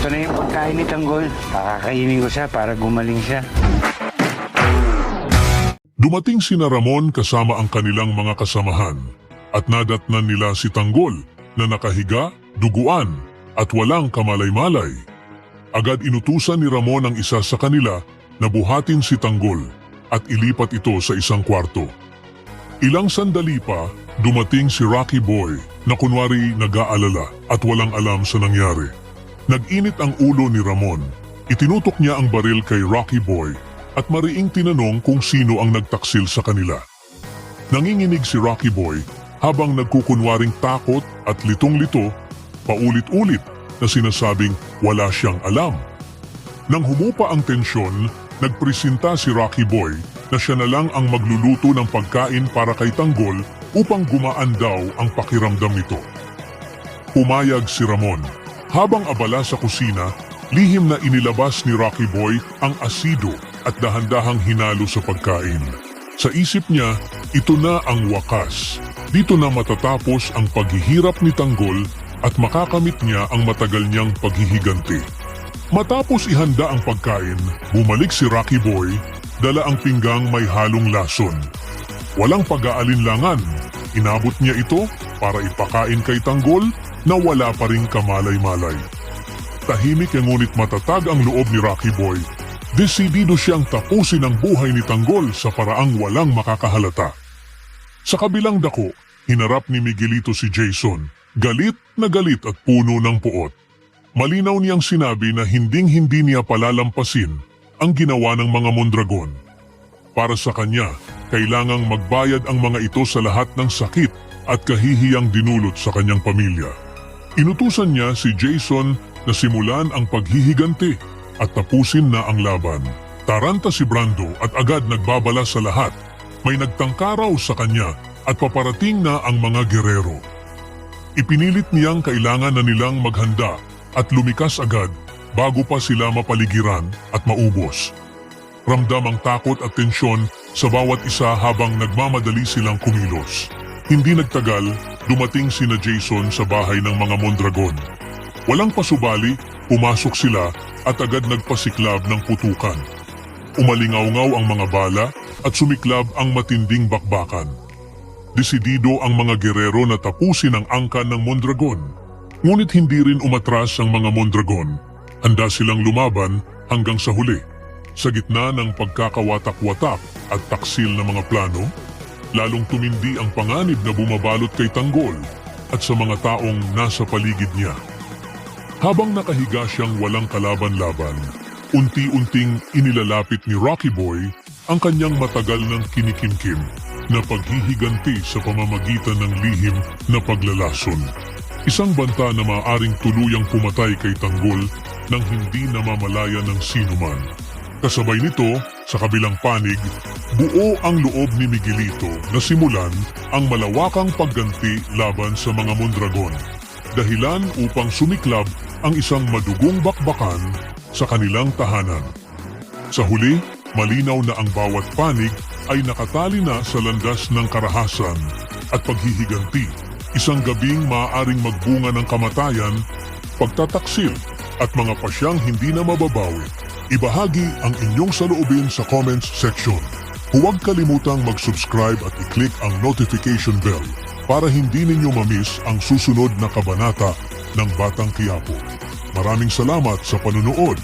Ito na yung pagkain ni Tanggol. Pakakainin ko siya para gumaling siya. Dumating sina Ramon kasama ang kanilang mga kasamahan at nadatnan nila si Tanggol na nakahiga, duguan at walang kamalay-malay. Agad inutusan ni Ramon ang isa sa kanila na buhatin si Tanggol at ilipat ito sa isang kwarto. Ilang sandali pa, dumating si Rocky Boy na kunwari nag-aalala at walang alam sa nangyari. Nag-init ang ulo ni Ramon. Itinutok niya ang baril kay Rocky Boy at mariing tinanong kung sino ang nagtaksil sa kanila. Nanginginig si Rocky Boy habang nagkukunwaring takot at litong-lito, paulit-ulit na sinasabing wala siyang alam. Nang humupa ang tensyon, nagpresenta si Rocky Boy na siya na lang ang magluluto ng pagkain para kay Tanggol upang gumaan daw ang pakiramdam nito. Pumayag si Ramon. Habang abala sa kusina, lihim na inilabas ni Rocky Boy ang asido at dahan-dahang hinalo sa pagkain. Sa isip niya, ito na ang wakas. Dito na matatapos ang paghihirap ni Tanggol at makakamit niya ang matagal niyang paghihiganti. Matapos ihanda ang pagkain, bumalik si Rocky Boy, dala ang pinggang may halong lason. Walang pag-aalinlangan, inabot niya ito para ipakain kay Tanggol na wala pa ring kamalay-malay. Tahimik ngunit matatag ang loob ni Rocky Boy. Desidido siyang tapusin ang buhay ni Tanggol sa paraang walang makakahalata. Sa kabilang dako, hinarap ni Miguelito si Jason, galit na galit at puno ng puot. Malinaw niyang sinabi na hinding-hindi niya palalampasin ang ginawa ng mga Mondragon. Para sa kanya, kailangang magbayad ang mga ito sa lahat ng sakit at kahihiyang dinulot sa kanyang pamilya. Inutusan niya si Jason na simulan ang paghihiganti at tapusin na ang laban. Taranta si Brando at agad nagbabala sa lahat. May nagtangka raw sa kanya at paparating na ang mga gerero. Ipinilit niyang kailangan na nilang maghanda at lumikas agad bago pa sila mapaligiran at maubos. Ramdam ang takot at tensyon sa bawat isa habang nagmamadali silang kumilos. Hindi nagtagal, dumating sina Jason sa bahay ng mga Mondragon. Walang pasubali, pumasok sila at agad nagpasiklab ng putukan. Umalingaw-ngaw ang mga bala at sumiklab ang matinding bakbakan. Desidido ang mga gerero na tapusin ang angkan ng Mondragon. Ngunit hindi rin umatras ang mga Mondragon. Handa silang lumaban hanggang sa huli. Sa gitna ng pagkakawatak-watak at taksil na mga plano, lalong tumindi ang panganib na bumabalot kay Tanggol at sa mga taong nasa paligid niya. Habang nakahiga siyang walang kalaban-laban, unti-unting inilalapit ni Rocky Boy ang kanyang matagal ng kinikimkim na paghihiganti sa pamamagitan ng lihim na paglalason. Isang banta na maaaring tuluyang pumatay kay Tanggol nang hindi namamalaya ng sinuman. Kasabay nito, sa kabilang panig, buo ang loob ni Miguelito na simulan ang malawakang pagganti laban sa mga Mondragon. Dahilan upang sumiklab ang isang madugong bakbakan sa kanilang tahanan. Sa huli, malinaw na ang bawat panig ay nakatali na sa landas ng karahasan at paghihiganti. Isang gabing maaaring magbunga ng kamatayan, pagtataksil at mga pasyang hindi na mababawi. Ibahagi ang inyong saloobin sa comments section. Huwag kalimutang mag-subscribe at i-click ang notification bell para hindi ninyo ma-miss ang susunod na kabanata ng Batang Quiapo. Maraming salamat sa panunood.